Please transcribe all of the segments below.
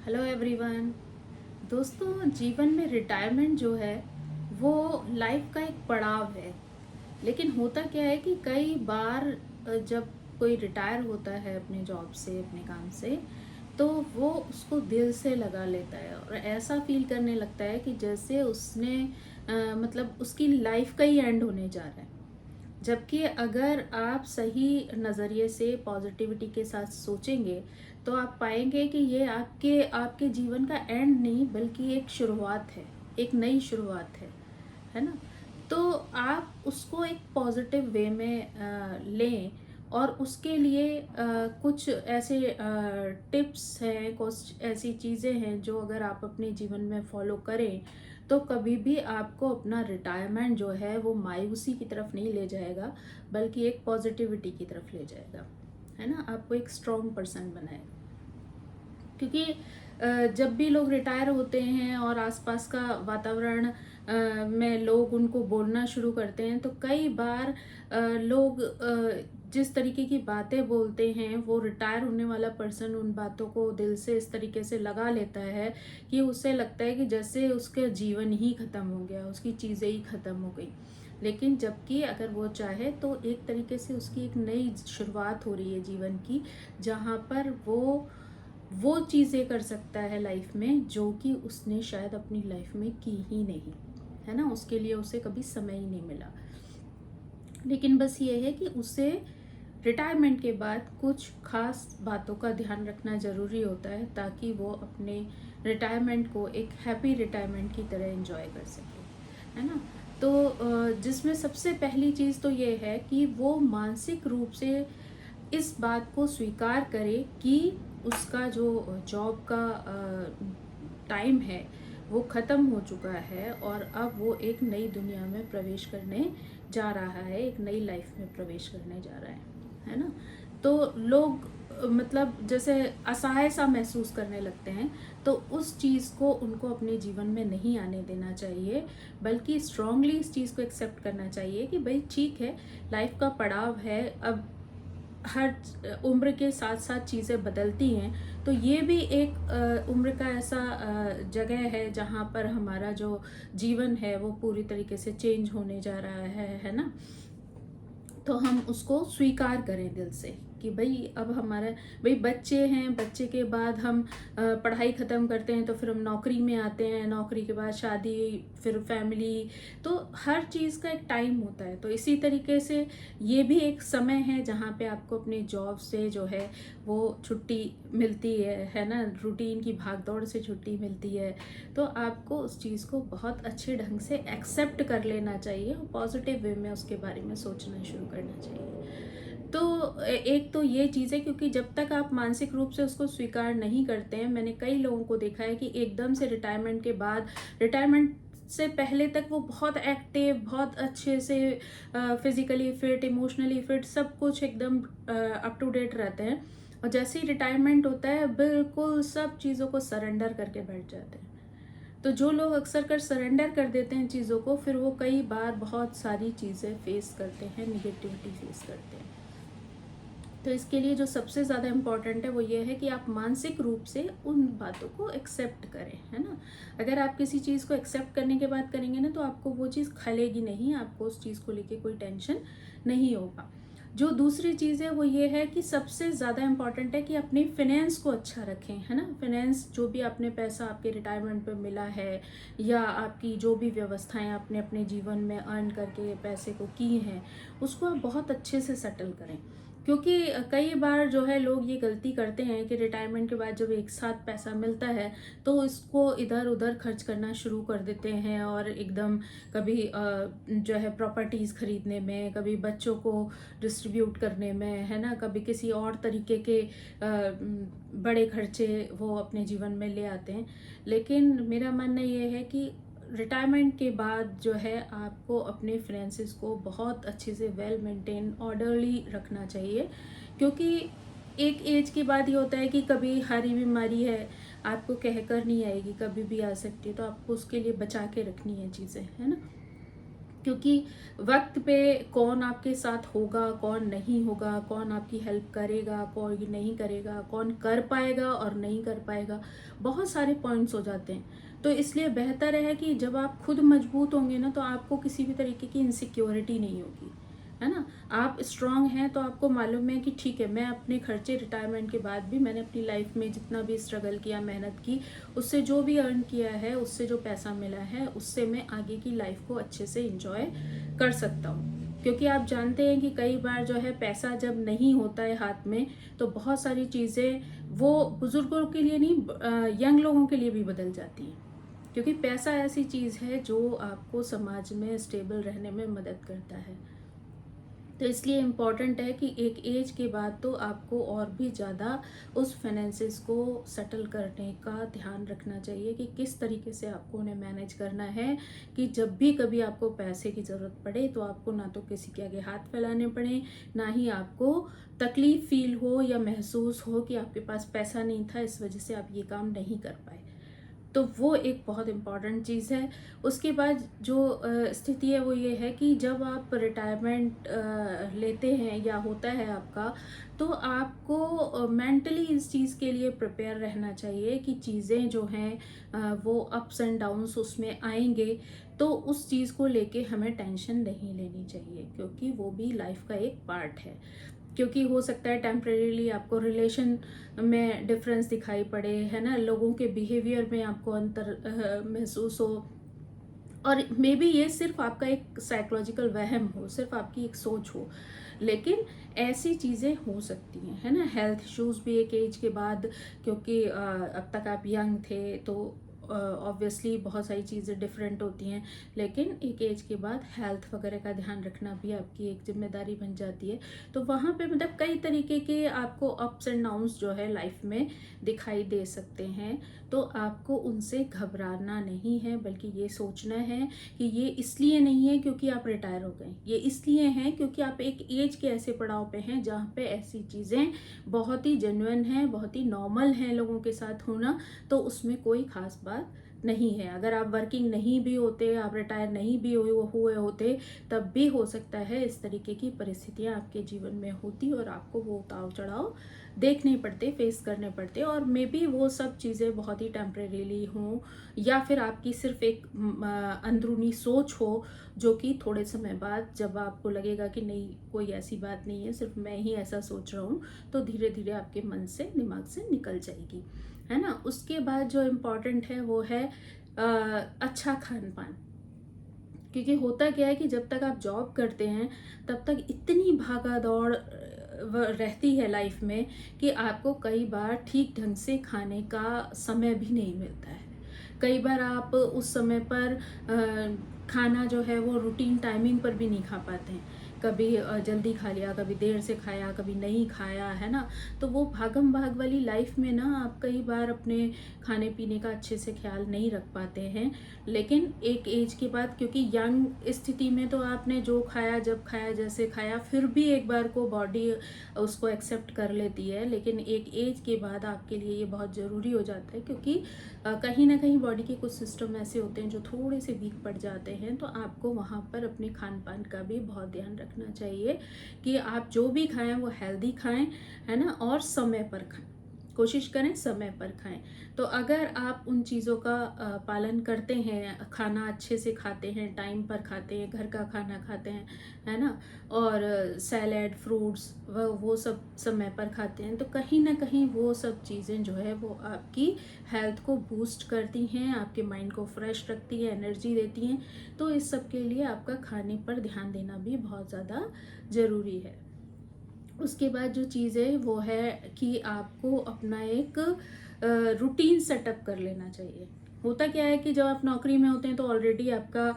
Hello everyone. दोस्तों, जीवन में रिटायरमेंट जो है वो लाइफ का एक पड़ाव है। लेकिन होता क्या है कि कई बार जब कोई रिटायर होता है अपने जॉब से, अपने काम से, तो वो उसको दिल से लगा लेता है और ऐसा फील करने लगता है कि जैसे उसने मतलब उसकी लाइफ का ही एंड होने जा रहा है। जबकि अगर आप सही नज़रिए से पॉजिटिविटी के साथ सोचेंगे तो आप पाएंगे कि ये आपके आपके जीवन का एंड नहीं बल्कि एक शुरुआत है, एक नई शुरुआत है ना। तो आप उसको एक पॉजिटिव वे में लें और उसके लिए कुछ ऐसे टिप्स हैं, कुछ ऐसी चीज़ें हैं जो अगर आप अपने जीवन में फॉलो करें तो कभी भी आपको अपना रिटायरमेंट जो है वो मायूसी की तरफ नहीं ले जाएगा बल्कि एक पॉजिटिविटी की तरफ ले जाएगा, है ना। आपको एक स्ट्रॉन्ग पर्सन बनाएगा। क्योंकि जब भी लोग रिटायर होते हैं और आसपास का वातावरण में लोग उनको बोलना शुरू करते हैं तो कई बार लोग जिस तरीके की बातें बोलते हैं वो रिटायर होने वाला पर्सन उन बातों को दिल से इस तरीके से लगा लेता है कि उसे लगता है कि जैसे उसका जीवन ही ख़त्म हो गया, उसकी चीज़ें ही ख़त्म हो गई। लेकिन जबकि अगर वो चाहे तो एक तरीके से उसकी एक नई शुरुआत हो रही है जीवन की, जहाँ पर वो चीज़ें कर सकता है लाइफ में जो कि उसने शायद अपनी लाइफ में की ही नहीं, है ना। उसके लिए उसे कभी समय ही नहीं मिला। लेकिन बस ये है कि उसे रिटायरमेंट के बाद कुछ खास बातों का ध्यान रखना ज़रूरी होता है ताकि वो अपने रिटायरमेंट को एक हैप्पी रिटायरमेंट की तरह एंजॉय कर सके, है ना। तो जिसमें सबसे पहली चीज़ तो ये है कि वो मानसिक रूप से इस बात को स्वीकार करे कि उसका जो जॉब का टाइम है वो ख़त्म हो चुका है और अब वो एक नई दुनिया में प्रवेश करने जा रहा है, एक नई लाइफ में प्रवेश करने जा रहा है ना। तो लोग मतलब जैसे असहाय सा महसूस करने लगते हैं, तो उस चीज़ को उनको अपने जीवन में नहीं आने देना चाहिए बल्कि स्ट्रांगली इस चीज़ को एक्सेप्ट करना चाहिए कि भाई ठीक है, लाइफ का पड़ाव है। अब हर उम्र के साथ साथ चीज़ें बदलती हैं, तो ये भी एक उम्र का ऐसा जगह है जहाँ पर हमारा जो जीवन है वो पूरी तरीके से चेंज होने जा रहा है ना। तो हम उसको स्वीकार करें दिल से कि भाई अब हमारा भाई बच्चे हैं, बच्चे के बाद हम पढ़ाई ख़त्म करते हैं तो फिर हम नौकरी में आते हैं, नौकरी के बाद शादी, फिर फैमिली। तो हर चीज़ का एक टाइम होता है। तो इसी तरीके से ये भी एक समय है जहाँ पे आपको अपने जॉब से जो है वो छुट्टी मिलती है ना। रूटीन की भागदौड़ से छुट्टी मिलती है। तो आपको उस चीज़ को बहुत अच्छे ढंग से एक्सेप्ट कर लेना चाहिए और पॉजिटिव वे में उसके बारे में सोचना शुरू करना चाहिए। तो एक तो ये चीज़ है, क्योंकि जब तक आप मानसिक रूप से उसको स्वीकार नहीं करते हैं, मैंने कई लोगों को देखा है कि एकदम से रिटायरमेंट के बाद, रिटायरमेंट से पहले तक वो बहुत एक्टिव, बहुत अच्छे से फिजिकली फिट, इमोशनली फिट, सब कुछ एकदम अप टू डेट रहते हैं। और जैसे ही रिटायरमेंट होता है बिल्कुल सब चीज़ों को सरेंडर करके बैठ जाते हैं। तो जो लोग अक्सर कर सरेंडर कर देते हैं चीज़ों को, फिर वो कई बार बहुत सारी चीज़ें फेस करते हैं, निगेटिविटी फेस करते हैं। तो इसके लिए जो सबसे ज़्यादा इम्पॉर्टेंट है वो ये है कि आप मानसिक रूप से उन बातों को एक्सेप्ट करें, है ना। अगर आप किसी चीज़ को एक्सेप्ट करने के बाद करेंगे ना तो आपको वो चीज़ खलेगी नहीं, आपको उस चीज़ को लेके कोई टेंशन नहीं होगा। जो दूसरी चीज़ है वो ये है कि सबसे ज़्यादा इम्पॉर्टेंट है कि अपनी फिनेंस को अच्छा रखें, है ना। फिनेंस, जो भी आपने पैसा आपके रिटायरमेंट पे मिला है या आपकी जो भी व्यवस्थाएं आपने अपने जीवन में अर्न करके पैसे को की हैं, उसको आप बहुत अच्छे से सेटल करें। क्योंकि कई बार जो है लोग ये गलती करते हैं कि रिटायरमेंट के बाद जब एक साथ पैसा मिलता है तो इसको इधर उधर खर्च करना शुरू कर देते हैं और एकदम कभी जो है प्रॉपर्टीज़ खरीदने में, कभी बच्चों को डिस्ट्रीब्यूट करने में, है ना, कभी किसी और तरीके के बड़े खर्चे वो अपने जीवन में ले आते हैं। लेकिन मेरा मानना ये है कि रिटायरमेंट के बाद जो है आपको अपने फाइनेंसिस को बहुत अच्छे से वेल मेंटेन, ऑर्डरली रखना चाहिए। क्योंकि एक एज के बाद ये होता है कि कभी हरी बीमारी है, आपको कहकर नहीं आएगी, कभी भी आ सकती है, तो आपको उसके लिए बचा के रखनी है चीज़ें, है ना। क्योंकि वक्त पे कौन आपके साथ होगा, कौन नहीं होगा, कौन आपकी हेल्प करेगा, कौन नहीं करेगा, कौन कर पाएगा और नहीं कर पाएगा, बहुत सारे पॉइंट्स हो जाते हैं। तो इसलिए बेहतर है कि जब आप खुद मजबूत होंगे ना, तो आपको किसी भी तरीके की इनसिक्योरिटी नहीं होगी, है ना। आप स्ट्रांग हैं तो आपको मालूम है कि ठीक है, मैं अपने खर्चे रिटायरमेंट के बाद भी मैंने अपनी लाइफ में जितना भी स्ट्रगल किया, मेहनत की, उससे जो भी अर्न किया है, उससे जो पैसा मिला है, उससे मैं आगे की लाइफ को अच्छे से इंजॉय कर सकता हूँ। क्योंकि आप जानते हैं कि कई बार जो है पैसा जब नहीं होता है हाथ में, तो बहुत सारी चीज़ें वो बुजुर्गों के लिए नहीं, यंग लोगों के लिए भी बदल जाती हैं। क्योंकि पैसा ऐसी चीज़ है जो आपको समाज में स्टेबल रहने में मदद करता है। तो इसलिए इम्पॉर्टेंट है कि एक एज के बाद तो आपको और भी ज़्यादा उस फाइनेंसेस को सेटल करने का ध्यान रखना चाहिए कि किस तरीके से आपको उन्हें मैनेज करना है, कि जब भी कभी आपको पैसे की ज़रूरत पड़े तो आपको ना तो किसी के आगे हाथ फैलाने पड़े, ना ही आपको तकलीफ फील हो या महसूस हो कि आपके पास पैसा नहीं था, इस वजह से आप ये काम नहीं कर पाए। तो वो एक बहुत इम्पॉर्टेंट चीज़ है। उसके बाद जो स्थिति है वो ये है कि जब आप रिटायरमेंट लेते हैं या होता है आपका, तो आपको मेंटली इस चीज़ के लिए प्रिपेयर रहना चाहिए कि चीज़ें जो हैं वो अप्स एंड डाउन्स उसमें आएंगे। तो उस चीज़ को लेके हमें टेंशन नहीं लेनी चाहिए, क्योंकि वो भी लाइफ का एक पार्ट है। क्योंकि हो सकता है टेम्परेरीली आपको रिलेशन में डिफरेंस दिखाई पड़े, है ना, लोगों के बिहेवियर में आपको अंतर महसूस हो, और मे बी ये सिर्फ आपका एक साइकोलॉजिकल वहम हो, सिर्फ आपकी एक सोच हो, लेकिन ऐसी चीज़ें हो सकती हैं, है ना। हेल्थ इश्यूज भी एक एज के बाद, क्योंकि अब तक आप यंग थे तो ऑब्वियसली बहुत सारी चीज़ें डिफरेंट होती हैं, लेकिन एक एज के बाद हेल्थ वगैरह का ध्यान रखना भी आपकी एक जिम्मेदारी बन जाती है। तो वहाँ पे मतलब कई तरीके के आपको अप्स एंड डाउन्स जो है लाइफ में दिखाई दे सकते हैं। तो आपको उनसे घबराना नहीं है, बल्कि ये सोचना है कि ये इसलिए नहीं है क्योंकि आप रिटायर हो गए, ये इसलिए है क्योंकि आप एक एज के ऐसे पड़ाव पे हैं जहाँ पे ऐसी चीज़ें बहुत ही जेन्युइन हैं, बहुत ही नॉर्मल हैं लोगों के साथ होना। तो उसमें कोई खास बात नहीं है। अगर आप वर्किंग नहीं भी होते, आप रिटायर नहीं भी हुए होते, तब भी हो सकता है इस तरीके की परिस्थितियां आपके जीवन में होती और आपको वो उतार चढ़ाव देखने पड़ते, फेस करने पड़ते, और मे बी वो सब चीज़ें बहुत ही टेम्परेरीली हों, या फिर आपकी सिर्फ एक अंदरूनी सोच हो, जो कि थोड़े समय बाद जब आपको लगेगा कि नहीं, कोई ऐसी बात नहीं है, सिर्फ मैं ही ऐसा सोच रहा हूँ, तो धीरे धीरे आपके मन से, दिमाग से निकल जाएगी, है ना। उसके बाद जो इम्पोर्टेंट है वो है अच्छा खान पान। क्योंकि होता क्या है कि जब तक आप जॉब करते हैं, तब तक इतनी भागा दौड़ रहती है लाइफ में कि आपको कई बार ठीक ढंग से खाने का समय भी नहीं मिलता है। कई बार आप उस समय पर खाना जो है वो रूटीन टाइमिंग पर भी नहीं खा पाते हैं। कभी जल्दी खा लिया, कभी देर से खाया, कभी नहीं खाया, है ना। तो वो भागम भाग वाली लाइफ में ना आप कई बार अपने खाने पीने का अच्छे से ख्याल नहीं रख पाते हैं। लेकिन एक एज के बाद, क्योंकि यंग स्थिति में तो आपने जो खाया, जब खाया, जैसे खाया, फिर भी एक बार को बॉडी उसको एक्सेप्ट कर लेती है। लेकिन एक एज के बाद आपके लिए ये बहुत ज़रूरी हो जाता है, क्योंकि कहीं ना कहीं बॉडी के कुछ सिस्टम ऐसे होते हैं जो थोड़े से वीक पड़ जाते हैं। तो आपको वहाँ पर अपने खान पान का भी बहुत ध्यान रखना चाहिए कि आप जो भी खाएं वो हेल्दी खाएं, है ना, और समय पर खाएं। कोशिश करें समय पर खाएं। तो अगर आप उन चीज़ों का पालन करते हैं, खाना अच्छे से खाते हैं, टाइम पर खाते हैं, घर का खाना खाते हैं, है ना, और सैलेड, फ्रूट्स वो सब समय पर खाते हैं, तो कहीं ना कहीं वो सब चीज़ें जो है वो आपकी हेल्थ को बूस्ट करती हैं, आपके माइंड को फ्रेश रखती है, एनर्जी देती हैं। तो इस सब के लिए आपका खाने पर ध्यान देना भी बहुत ज़्यादा ज़रूरी है। उसके बाद जो चीज़ है वो है कि आपको अपना एक रूटीन सेटअप कर लेना चाहिए। होता क्या है कि जब आप नौकरी में होते हैं तो ऑलरेडी आपका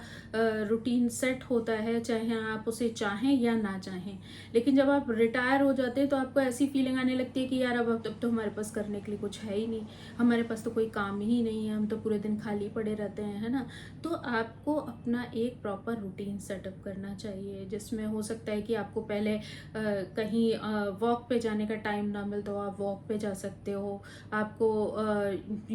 रूटीन सेट होता है, चाहे आप उसे चाहें या ना चाहें। लेकिन जब आप रिटायर हो जाते हैं तो आपको ऐसी फीलिंग आने लगती है कि यार अब तो हमारे पास करने के लिए कुछ है ही नहीं, हमारे पास तो कोई काम ही नहीं है, हम तो पूरे दिन खाली पड़े रहते हैं, है ना। तो आपको अपना एक प्रॉपर रूटीन सेटअप करना चाहिए, जिसमें हो सकता है कि आपको पहले कहीं वॉक पे जाने का टाइम ना मिल तो आप वॉक पे जा सकते हो। आपको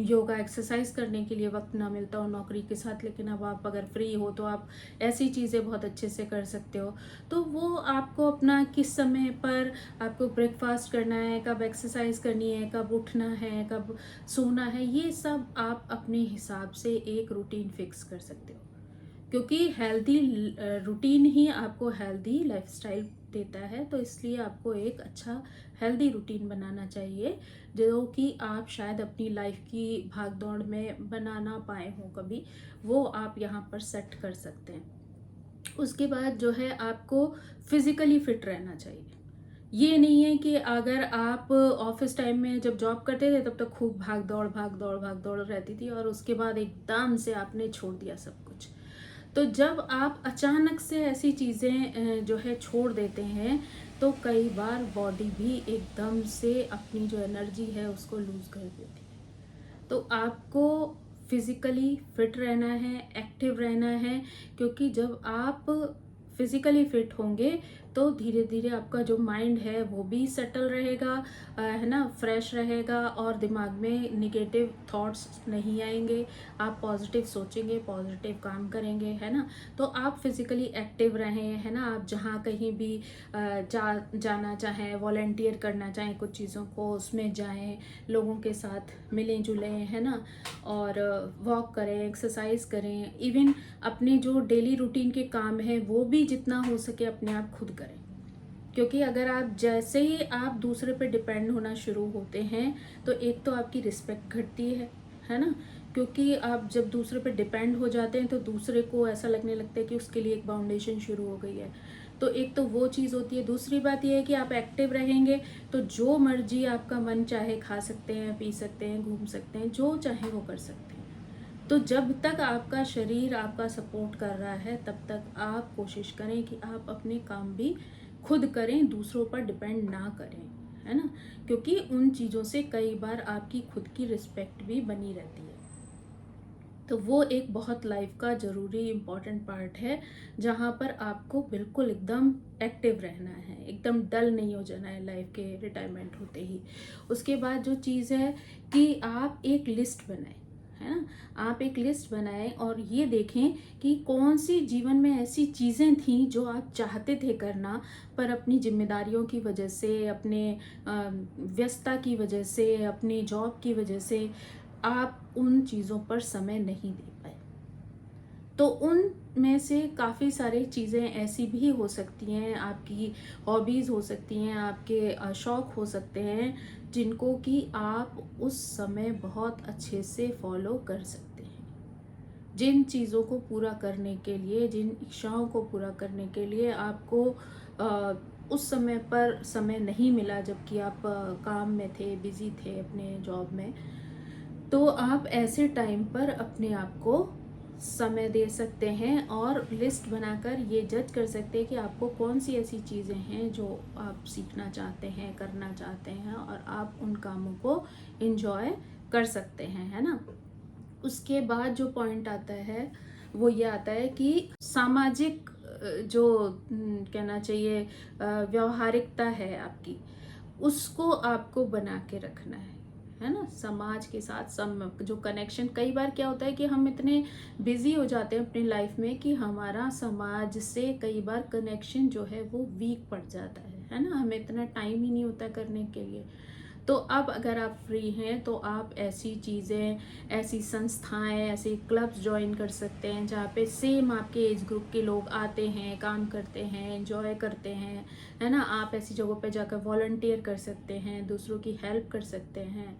योगा एक्सरसाइज करने के लिए वक्त ना मिलता हो नौकरी के साथ, लेकिन अब आप अगर फ्री हो तो आप ऐसी चीज़ें बहुत अच्छे से कर सकते हो। तो वो आपको अपना किस समय पर आपको ब्रेकफास्ट करना है, कब एक्सरसाइज करनी है, कब उठना है, कब सोना है, ये सब आप अपने हिसाब से एक रूटीन फिक्स कर सकते हो। क्योंकि हेल्दी रूटीन ही आपको हेल्दी लाइफस्टाइल देता है, तो इसलिए आपको एक अच्छा हेल्दी रूटीन बनाना चाहिए, जो कि आप शायद अपनी लाइफ की भाग दौड़ में बना ना पाए हो कभी, वो आप यहाँ पर सेट कर सकते हैं। उसके बाद जो है आपको फिजिकली फिट रहना चाहिए। ये नहीं है कि अगर आप ऑफिस टाइम में जब जॉब करते थे तब तक खूब भाग दौड़ रहती थी और उसके बाद एकदम से आपने छोड़ दिया सब कुछ। तो जब आप अचानक से ऐसी चीज़ें जो है छोड़ देते हैं, तो कई बार बॉडी भी एकदम से अपनी जो एनर्जी है उसको लूज़ कर देती है। तो आपको फिजिकली फिट रहना है, एक्टिव रहना है, क्योंकि जब आप फिजिकली फिट होंगे तो धीरे धीरे आपका जो माइंड है वो भी सेटल रहेगा, है ना, फ्रेश रहेगा, और दिमाग में निगेटिव थॉट्स नहीं आएंगे। आप पॉजिटिव सोचेंगे, पॉजिटिव काम करेंगे, है ना। तो आप फिजिकली एक्टिव रहें, है ना। आप जहाँ कहीं भी जाना चाहें, वॉलेंटियर करना चाहें कुछ चीज़ों को, उसमें जाएं, लोगों के साथ मिलें जुलें, है ना, और वॉक करें, एक्सरसाइज करें, इवन अपने जो डेली रूटीन के काम है वो भी जितना हो सके अपने आप खुद करें। क्योंकि अगर आप जैसे ही आप दूसरे पे डिपेंड होना शुरू होते हैं तो एक तो आपकी रिस्पेक्ट घटती है ना। क्योंकि आप जब दूसरे पे डिपेंड हो जाते हैं तो दूसरे को ऐसा लगने लगता है कि उसके लिए एक बाउंडेशन शुरू हो गई है। तो एक तो वो चीज़ होती है। दूसरी बात यह है कि आप एक्टिव रहेंगे तो जो मर्जी आपका मन चाहे खा सकते हैं, पी सकते हैं, घूम सकते हैं, जो चाहे वो कर सकते हैं। तो जब तक आपका शरीर आपका सपोर्ट कर रहा है तब तक आप कोशिश करें कि आप अपने काम भी खुद करें, दूसरों पर डिपेंड ना करें, है ना। क्योंकि उन चीज़ों से कई बार आपकी खुद की रिस्पेक्ट भी बनी रहती है। तो वो एक बहुत लाइफ का ज़रूरी इम्पॉर्टेंट पार्ट है, जहाँ पर आपको बिल्कुल एकदम एक्टिव रहना है, एकदम डल नहीं हो जाना है लाइफ के रिटायरमेंट होते ही। उसके बाद जो चीज़ है कि आप एक लिस्ट बनाएं, है ना। आप एक लिस्ट बनाएं और ये देखें कि कौन सी जीवन में ऐसी चीज़ें थी जो आप चाहते थे करना, पर अपनी जिम्मेदारियों की वजह से, अपने व्यस्तता की वजह से, अपनी जॉब की वजह से आप उन चीज़ों पर समय नहीं दे पाए। तो उन में से काफ़ी सारी चीज़ें ऐसी भी हो सकती हैं, आपकी हॉबीज़ हो सकती हैं, आपके शौक़ हो सकते हैं, जिनको कि आप उस समय बहुत अच्छे से फॉलो कर सकते हैं। जिन चीज़ों को पूरा करने के लिए, जिन इच्छाओं को पूरा करने के लिए आपको उस समय पर समय नहीं मिला, जबकि आप काम में थे, बिज़ी थे अपने जॉब में, तो आप ऐसे टाइम पर अपने आप को समय दे सकते हैं और लिस्ट बनाकर ये जज कर सकते हैं कि आपको कौन सी ऐसी चीज़ें हैं जो आप सीखना चाहते हैं, करना चाहते हैं, और आप उन कामों को एंजॉय कर सकते हैं, है ना। उसके बाद जो पॉइंट आता है वो ये आता है कि सामाजिक जो कहना चाहिए व्यवहारिकता है आपकी, उसको आपको बना के रखना है ना। समाज के साथ सम जो कनेक्शन, कई बार क्या होता है कि हम इतने बिजी हो जाते हैं अपनी लाइफ में कि हमारा समाज से कई बार कनेक्शन जो है वो वीक पड़ जाता है ना। हमें इतना टाइम ही नहीं होता करने के लिए। तो अब अगर आप फ्री हैं तो आप ऐसी चीज़ें, ऐसी संस्थाएं, ऐसे क्लब्स ज्वाइन कर सकते हैं जहाँ पे सेम आपके एज ग्रुप के लोग आते हैं, काम करते हैं, एंजॉय करते हैं, है ना। आप ऐसी जगहों पे जाकर वॉलंटियर कर सकते हैं, दूसरों की हेल्प कर सकते हैं,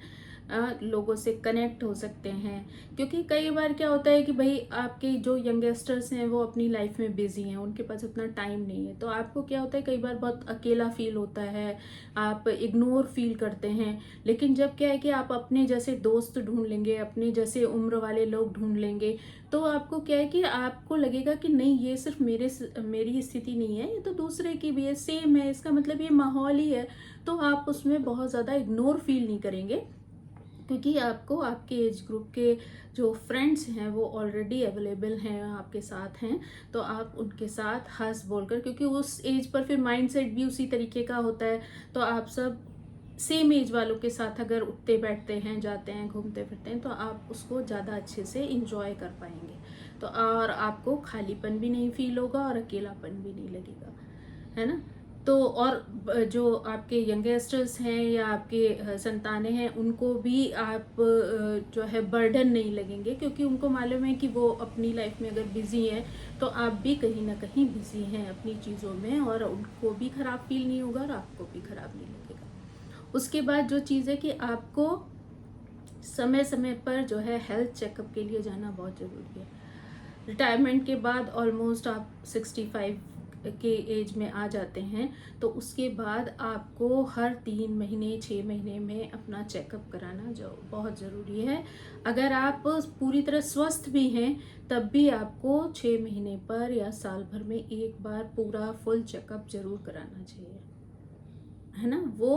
लोगों से कनेक्ट हो सकते हैं। क्योंकि कई बार क्या होता है कि भाई आपके जो यंगस्टर्स हैं वो अपनी लाइफ में बिजी हैं, उनके पास उतना टाइम नहीं है, तो आपको क्या होता है कई बार बहुत अकेला फील होता है, आप इग्नोर फील करते हैं। लेकिन जब क्या है कि आप अपने जैसे दोस्त ढूंढ लेंगे, अपने जैसे उम्र वाले लोग ढूंढ लेंगे, तो आपको क्या है कि आपको लगेगा कि नहीं, ये सिर्फ मेरी स्थिति नहीं है, ये तो दूसरे की भी है, सेम है, इसका मतलब ये माहौल ही है। तो आप उसमें बहुत ज़्यादा इग्नोर फील नहीं करेंगे, क्योंकि आपको आपके एज ग्रुप के जो फ्रेंड्स हैं वो ऑलरेडी अवेलेबल हैं, आपके साथ हैं। तो आप उनके साथ हंस बोलकर, क्योंकि उस एज पर फिर माइंडसेट भी उसी तरीके का होता है, तो आप सब सेम एज वालों के साथ अगर उठते बैठते हैं, जाते हैं, घूमते फिरते हैं, तो आप उसको ज़्यादा अच्छे से इंजॉय कर पाएंगे। तो और आपको खालीपन भी नहीं फील होगा और अकेलापन भी नहीं लगेगा, है ना। तो और जो आपके यंगस्टर्स हैं या आपके संतानें हैं, उनको भी आप जो है बर्डन नहीं लगेंगे, क्योंकि उनको मालूम है कि वो अपनी लाइफ में अगर बिजी हैं तो आप भी कहीं ना कहीं बिजी हैं अपनी चीज़ों में, और उनको भी ख़राब फील नहीं होगा और आपको भी ख़राब नहीं लगेगा। उसके बाद जो चीज़ है कि आपको समय समय पर जो है हेल्थ चेकअप के लिए जाना बहुत ज़रूरी है। रिटायरमेंट के बाद ऑलमोस्ट आप 65 के एज में आ जाते हैं, तो उसके बाद आपको हर 3 महीने 6 महीने में अपना चेकअप कराना जो बहुत ज़रूरी है। अगर आप पूरी तरह स्वस्थ भी हैं तब भी आपको 6 महीने पर या साल भर में एक बार पूरा फुल चेकअप जरूर कराना चाहिए, है ना। वो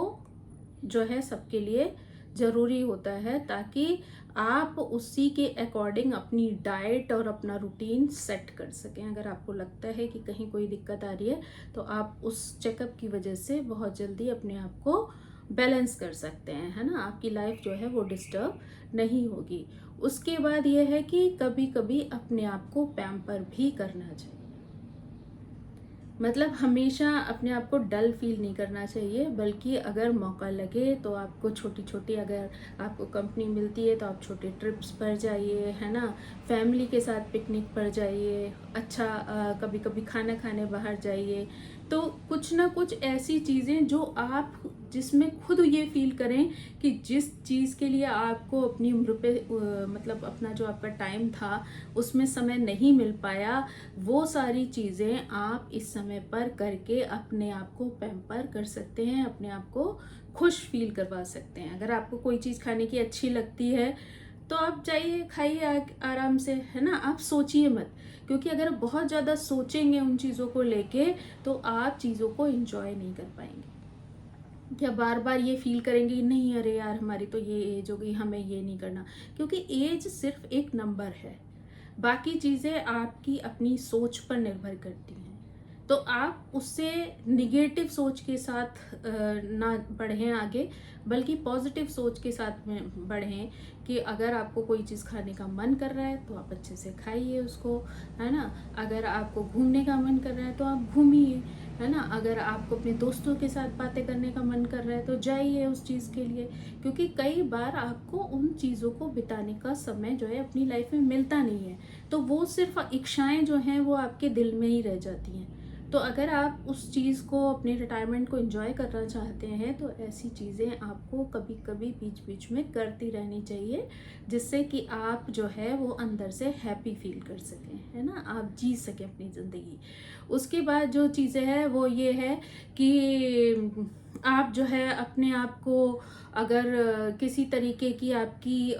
जो है सबके लिए ज़रूरी होता है, ताकि आप उसी के अकॉर्डिंग अपनी डाइट और अपना रूटीन सेट कर सकें। अगर आपको लगता है कि कहीं कोई दिक्कत आ रही है तो आप उस चेकअप की वजह से बहुत जल्दी अपने आप को बैलेंस कर सकते हैं, है ना। आपकी लाइफ जो है वो डिस्टर्ब नहीं होगी। उसके बाद ये है कि कभी कभी अपने आप को पैम्पर भी करना चाहिए। मतलब हमेशा अपने आप को डल फील नहीं करना चाहिए, बल्कि अगर मौका लगे तो आपको छोटी छोटी, अगर आपको कंपनी मिलती है तो आप छोटे ट्रिप्स पर जाइए, है ना। फैमिली के साथ पिकनिक पर जाइए, अच्छा कभी कभी खाना खाने बाहर जाइए। तो कुछ ना कुछ ऐसी चीज़ें जो आप जिसमें खुद ये फील करें कि जिस चीज़ के लिए आपको अपनी उम्र पे मतलब अपना जो आपका टाइम था उसमें समय नहीं मिल पाया, वो सारी चीज़ें आप इस समय पर करके अपने आप को पैम्पर कर सकते हैं, अपने आप को खुश फील करवा सकते हैं। अगर आपको कोई चीज़ खाने की अच्छी लगती है तो आप जाइए खाइए आराम से, है ना। आप सोचिए मत, क्योंकि अगर आप बहुत ज़्यादा सोचेंगे उन चीज़ों को लेके तो आप चीज़ों को एंजॉय नहीं कर पाएंगे। क्या बार बार ये फील करेंगे नहीं अरे यार हमारी तो ये एज हो गई, हमें ये नहीं करना, क्योंकि एज सिर्फ एक नंबर है। बाकी चीज़ें आपकी अपनी सोच पर निर्भर करती हैं। तो आप उससे निगेटिव सोच के साथ ना बढ़ें आगे, बल्कि पॉजिटिव सोच के साथ में बढ़ें कि अगर आपको कोई चीज़ खाने का मन कर रहा है तो आप अच्छे से खाइए उसको, है ना। अगर आपको घूमने का मन कर रहा है तो आप घूमिए, है ना। अगर आपको अपने दोस्तों के साथ बातें करने का मन कर रहा है तो जाइए उस चीज़ के लिए, क्योंकि कई बार आपको उन चीज़ों को बिताने का समय जो है अपनी लाइफ में मिलता नहीं है। तो वो सिर्फ इच्छाएं जो हैं वो आपके दिल में ही रह जाती हैं। तो अगर आप उस चीज़ को, अपने रिटायरमेंट को एंजॉय करना चाहते हैं तो ऐसी चीज़ें आपको कभी कभी बीच बीच में करती रहनी चाहिए, जिससे कि आप जो है वो अंदर से हैप्पी फील कर सकें, है ना। आप जी सकें अपनी ज़िंदगी। उसके बाद जो चीज़ें हैं वो ये है कि आप जो है अपने आप को, अगर किसी तरीके की आपकी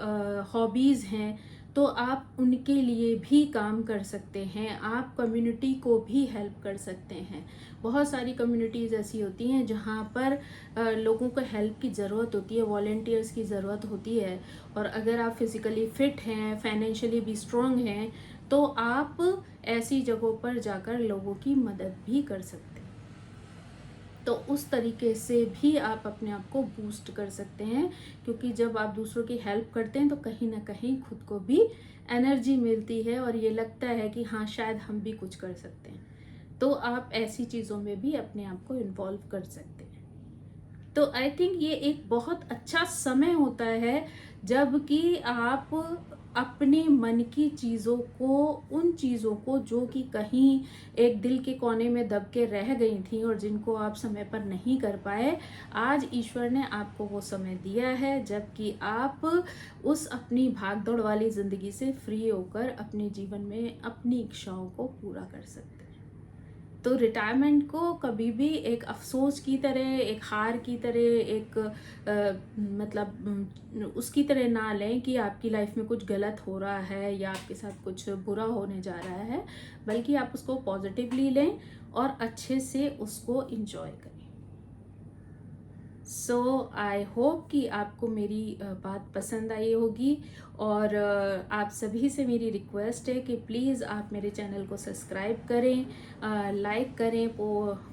हॉबीज़ हैं तो आप उनके लिए भी काम कर सकते हैं। आप कम्युनिटी को भी हेल्प कर सकते हैं। बहुत सारी कम्युनिटीज़ ऐसी होती हैं जहाँ पर लोगों को हेल्प की ज़रूरत होती है, वॉलेंटियर्स की ज़रूरत होती है। और अगर आप फिज़िकली फ़िट हैं, फाइनेंशियली भी स्ट्रॉन्ग हैं, तो आप ऐसी जगहों पर जाकर लोगों की मदद भी कर सकते हैं। तो उस तरीके से भी आप अपने आप को बूस्ट कर सकते हैं, क्योंकि जब आप दूसरों की हेल्प करते हैं तो कहीं ना कहीं खुद को भी एनर्जी मिलती है और ये लगता है कि हाँ शायद हम भी कुछ कर सकते हैं। तो आप ऐसी चीज़ों में भी अपने आप को इन्वॉल्व कर सकते हैं। तो आई थिंक ये एक बहुत अच्छा समय होता है जबकि आप अपने मन की चीज़ों को, उन चीज़ों को जो कि कहीं एक दिल के कोने में दब के रह गई थी और जिनको आप समय पर नहीं कर पाए, आज ईश्वर ने आपको वो समय दिया है जबकि आप उस अपनी भागदौड़ वाली ज़िंदगी से फ्री होकर अपने जीवन में अपनी इच्छाओं को पूरा कर सकते हैं। तो रिटायरमेंट को कभी भी एक अफसोस की तरह, एक हार की तरह, एक मतलब उसकी तरह ना लें कि आपकी लाइफ में कुछ गलत हो रहा है या आपके साथ कुछ बुरा होने जा रहा है, बल्कि आप उसको पॉजिटिवली लें और अच्छे से उसको इंजॉय करें। सो आई होप कि आपको मेरी बात पसंद आई होगी। और आप सभी से मेरी रिक्वेस्ट है कि प्लीज़ आप मेरे चैनल को सब्सक्राइब करें, लाइक करें,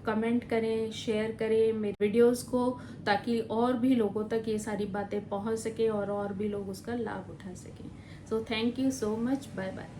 कमेंट करें, शेयर करें मेरे वीडियोस को, ताकि और भी लोगों तक ये सारी बातें पहुंच सके और भी लोग उसका लाभ उठा सकें। So thank you so much, bye bye.